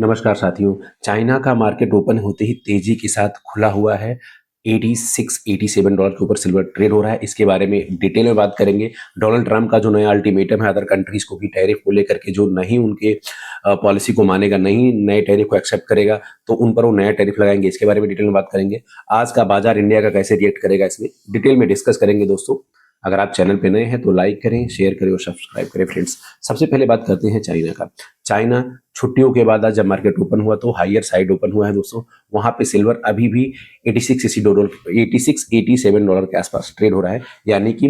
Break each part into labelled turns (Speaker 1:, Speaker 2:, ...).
Speaker 1: नमस्कार साथियों। चाइना का मार्केट ओपन होते ही तेजी के साथ खुला हुआ है। 86-87 डॉलर के ऊपर सिल्वर ट्रेड हो रहा है। इसके बारे में डिटेल में बात करेंगे। डोनाल्ड ट्रंप का जो नया अल्टीमेटम है अदर कंट्रीज को भी टैरिफ को लेकर के, जो नहीं उनके पॉलिसी को मानेगा, नहीं नए टैरिफ को एक्सेप्ट करेगा तो उन पर वो नया टैरिफ लगाएंगे। इसके बारे में डिटेल में बात करेंगे। आज का बाजार इंडिया का कैसे रिएक्ट करेगा इसमें डिटेल में डिस्कस करेंगे दोस्तों। अगर आप चैनल पे नए हैं तो लाइक करें, शेयर करें और सब्सक्राइब करें फ्रेंड्स। सबसे पहले बात करते हैं चाइना का। चाइना छुट्टियों के बाद आज जब मार्केट ओपन हुआ तो हायर साइड ओपन हुआ है दोस्तों। वहां पे सिल्वर अभी भी 86-87 डॉलर के आसपास ट्रेड हो रहा है, यानी कि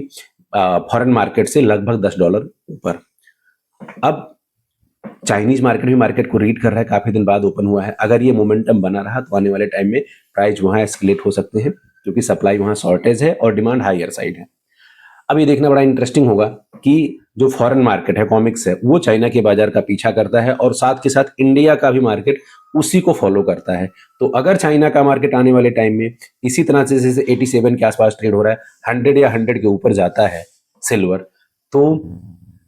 Speaker 1: फॉरेन मार्केट से लगभग $10 ऊपर। अब चाइनीज मार्केट भी मार्केट को रीड कर रहा है, काफी दिन बाद ओपन हुआ है। अगर ये मोमेंटम बना रहा तो आने वाले टाइम में प्राइस वहां एस्केलेट हो सकते हैं, क्योंकि सप्लाई वहां शॉर्टेज है और डिमांड हायर साइड है। अब ये देखना बड़ा इंटरेस्टिंग होगा कि जो फॉरेन मार्केट है, कॉमिक्स है, वो चाइना के बाजार का पीछा करता है और साथ के साथ इंडिया का भी मार्केट उसी को फॉलो करता है। तो अगर चाइना का मार्केट आने वाले टाइम में इसी तरह से जैसे 87 के आसपास ट्रेड हो रहा है, 100 या 100 के ऊपर जाता है सिल्वर, तो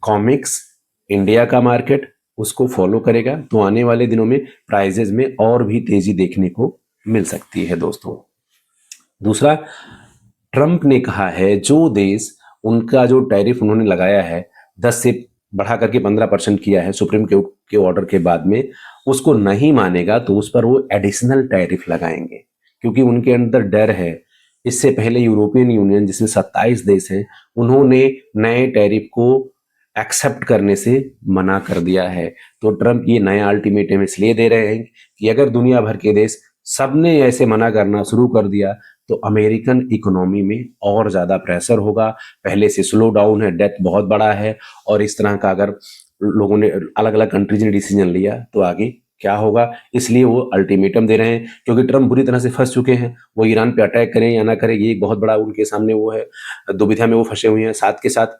Speaker 1: कॉमिक्स इंडिया का मार्केट उसको फॉलो करेगा। तो आने वाले दिनों में प्राइजेज में और भी तेजी देखने को मिल सकती है दोस्तों। दूसरा, ट्रंप ने कहा है जो देश उनका जो टैरिफ उन्होंने लगाया है 10 से बढ़ा करके 15% किया है सुप्रीम कोर्ट के ऑर्डर के बाद में, उसको नहीं मानेगा तो उस पर वो एडिशनल टैरिफ लगाएंगे, क्योंकि उनके अंदर डर है। इससे पहले यूरोपियन यूनियन, जिसमें 27 देश हैं, उन्होंने नए टैरिफ को एक्सेप्ट करने से मना कर दिया है। तो ट्रंप ये नया अल्टीमेटम इसलिए दे रहे हैं कि अगर दुनिया भर के देश सबने ऐसे मना करना शुरू कर दिया तो अमेरिकन इकोनॉमी में और ज्यादा प्रेशर होगा। पहले से स्लो डाउन है, डेथ बहुत बड़ा है, और इस तरह का अगर लोगों ने, अलग अलग कंट्रीज ने डिसीजन लिया तो आगे क्या होगा। इसलिए वो अल्टीमेटम दे रहे हैं, क्योंकि ट्रंप बुरी तरह से फंस चुके हैं। वो ईरान पे अटैक करें या ना करें, ये एक बहुत बड़ा उनके सामने वो है, दुविधा में वो फंसे हुए हैं। साथ के साथ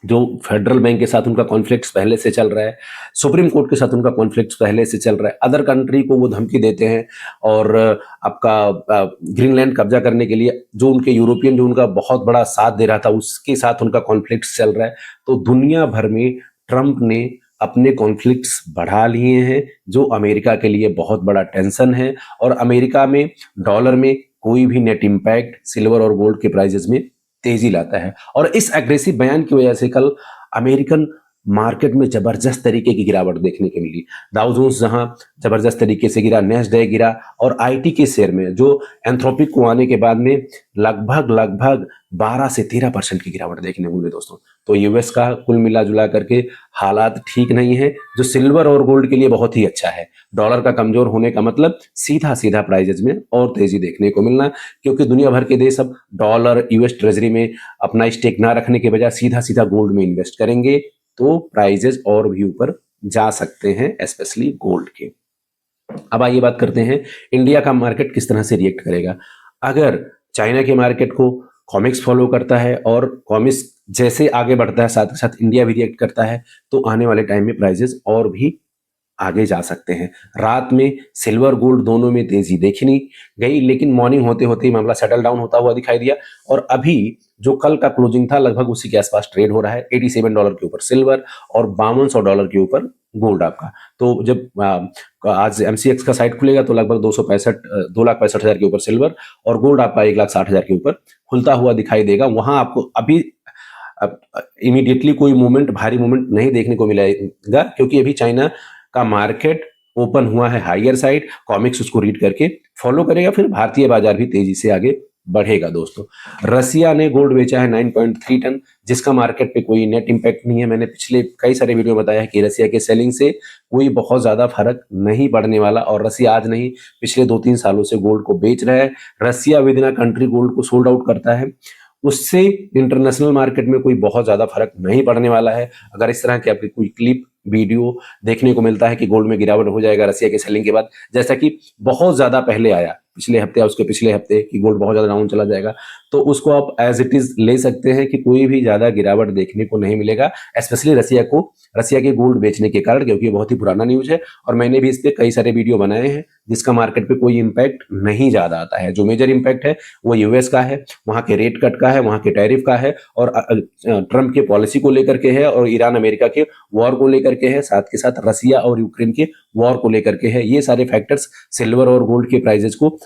Speaker 1: जो फेडरल बैंक के साथ उनका कॉन्फ्लिक्ट पहले से चल रहा है, सुप्रीम कोर्ट के साथ उनका कॉन्फ्लिक्ट पहले से चल रहा है, अदर कंट्री को वो धमकी देते हैं, और आपका ग्रीनलैंड कब्जा करने के लिए जो उनके यूरोपियन, जो उनका बहुत बड़ा साथ दे रहा था, उसके साथ उनका कॉन्फ्लिक्ट चल रहा है। तो दुनिया भर में ट्रंप ने अपने कॉन्फ्लिक्ट्स बढ़ा लिए हैं, जो अमेरिका के लिए बहुत बड़ा टेंशन है। और अमेरिका में डॉलर में कोई भी नेट इम्पैक्ट सिल्वर और गोल्ड के प्राइजेस में तेजी लाता है। और इस एग्रेसिव बयान की वजह से कल अमेरिकन मार्केट में जबरदस्त तरीके की गिरावट देखने को मिली। डाउ जोन्स जहां जबरदस्त तरीके से गिरा, नेस्डैक गिरा, और आईटी के शेयर में जो एंथ्रोपिक को आने के बाद में लगभग 12 से 13% की गिरावट देखने को मिली दोस्तों। तो यूएस का कुल मिला जुला करके हालात ठीक नहीं है, जो सिल्वर और गोल्ड के लिए बहुत ही अच्छा है। डॉलर का कमजोर होने का मतलब सीधा सीधा प्राइजेज में और तेजी देखने को मिलना, क्योंकि दुनिया भर के देश अब डॉलर, यूएस ट्रेजरी में अपना स्टेक ना रखने के बजाय सीधा सीधा गोल्ड में इन्वेस्ट करेंगे, तो प्राइजेस और भी ऊपर जा सकते हैं, स्पेशली गोल्ड के। अब आइए बात करते हैं इंडिया का मार्केट किस तरह से रिएक्ट करेगा। अगर चाइना के मार्केट को कॉमिक्स फॉलो करता है और कॉमिक्स जैसे आगे बढ़ता है, साथ के साथ इंडिया भी रिएक्ट करता है, तो आने वाले टाइम में प्राइजेस और भी आगे जा सकते हैं। रात में सिल्वर गोल्ड दोनों में तेजी देखी नहीं गई, लेकिन मॉर्निंग होते होते ही मामला सेटल डाउन होता हुआ दिखाई दिया। और अभी जो कल का क्लोजिंग था लगभग उसी के आसपास ट्रेड हो रहा है। 87 डॉलर के ऊपर सिल्वर और 5200 डॉलर के ऊपर गोल्ड आपका। तो जब आज एमसीएक्स का साइट खुलेगा तो लगभग 2,65,000 के ऊपर सिल्वर, और गोल्ड आपका 1,60,000 के ऊपर खुलता हुआ दिखाई देगा। वहां आपको अभी इमीडिएटली कोई मूवमेंट, भारी मूवमेंट नहीं देखने को मिलेगा, क्योंकि अभी चाइना का मार्केट ओपन हुआ है हायर साइड। कॉमिक्स उसको रीड करके फॉलो करेगा, फिर भारतीय बाजार भी तेजी से आगे बढ़ेगा दोस्तों। रसिया ने गोल्ड बेचा है 9.3 टन, जिसका मार्केट पे कोई नेट इंपैक्ट नहीं है। मैंने पिछले कई सारे वीडियो में बताया है कि रसिया के सेलिंग से कोई बहुत ज्यादा फर्क नहीं पड़ने वाला, और रसिया आज नहीं पिछले 2-3 सालों से गोल्ड को बेच रहा है। Russia within a country gold को सोल्ड आउट करता है, उससे इंटरनेशनल मार्केट में कोई बहुत ज्यादा फर्क नहीं पड़ने वाला है। अगर इस तरह की आपकी कोई क्लिप वीडियो देखने को मिलता है कि गोल्ड में गिरावट हो जाएगा रसिया के सेलिंग के बाद, जैसा कि बहुत ज्यादा पहले आया, पिछले हफ्ते या उसके पिछले हफ्ते कि गोल्ड बहुत ज़्यादा डाउन चला जाएगा, तो उसको आप एज इट इज़ ले सकते हैं कि कोई भी ज़्यादा गिरावट देखने को नहीं मिलेगा, स्पेशली रसिया के गोल्ड बेचने के कारण, क्योंकि ये बहुत ही पुराना न्यूज़ है और मैंने भी इस पे कई सारे वीडियो बनाए हैं जिसका मार्केट पे कोई इम्पैक्ट नहीं ज़्यादा आता है। जो मेजर इम्पैक्ट है वो यूएस का है, वहाँ के रेट कट का है, वहाँ के टैरिफ का है और ट्रम्प के पॉलिसी को लेकर के है और ईरान अमेरिका के वॉर को लेकर के है, साथ के साथ रसिया और यूक्रेन के वॉर को लेकर के है। ये सारे फैक्टर्स सिल्वर और गोल्ड के प्राइजेस को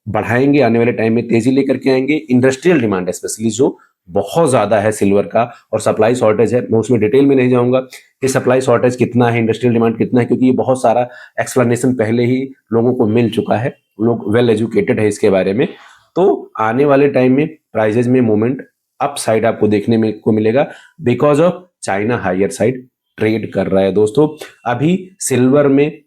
Speaker 1: बढ़ाएंगे, आने वाले टाइम में तेजी लेकर के आएंगे। इंडस्ट्रियल डिमांड स्पेशली जो बहुत ज्यादा है सिल्वर का और सप्लाई शॉर्टेज है, मैं उसमें डिटेल में नहीं जाऊंगा कि सप्लाई शॉर्टेज कितना है, इंडस्ट्रियल डिमांड कितना है, क्योंकि ये बहुत सारा एक्सप्लेनेशन पहले ही लोगों को मिल चुका है, लोग वेल एजुकेटेड है इसके बारे में। तो आने वाले टाइम में प्राइजेज में मूवमेंट अप साइड आपको देखने में को मिलेगा because of China higher side trade कर रहा है। दोस्तों अभी सिल्वर में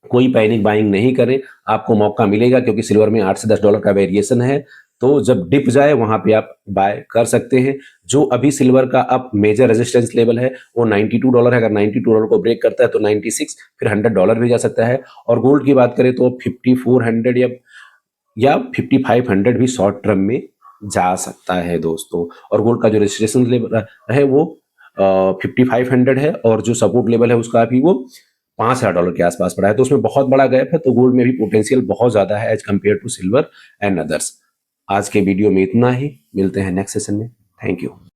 Speaker 1: कोई पैनिक बाइंग नहीं करें, आपको मौका मिलेगा क्योंकि सिल्वर में 8 से 10 डॉलर का वेरिएशन है, तो जब डिप जाए वहां पे आप बाय कर सकते हैं। जो अभी सिल्वर का अब मेजर रेजिस्टेंस लेवल है वो 92 डॉलर है, अगर 92 डॉलर को ब्रेक करता है तो 96 फिर 100 डॉलर भी जा सकता है। और गोल्ड की बात करें तो 5400 या 5500 भी शॉर्ट टर्म में जा सकता है दोस्तों। और गोल्ड का जो रजिस्ट्रेशन लेवल है वो 5500 है और जो सपोर्ट लेवल है उसका भी वो 5000 डॉलर के आसपास पड़ा है, तो उसमें बहुत बड़ा गैप है। तो गोल्ड में भी पोटेंशियल बहुत ज्यादा है as compare to silver and others. आज के वीडियो में इतना ही, मिलते हैं नेक्स्ट सेशन में। Thank you.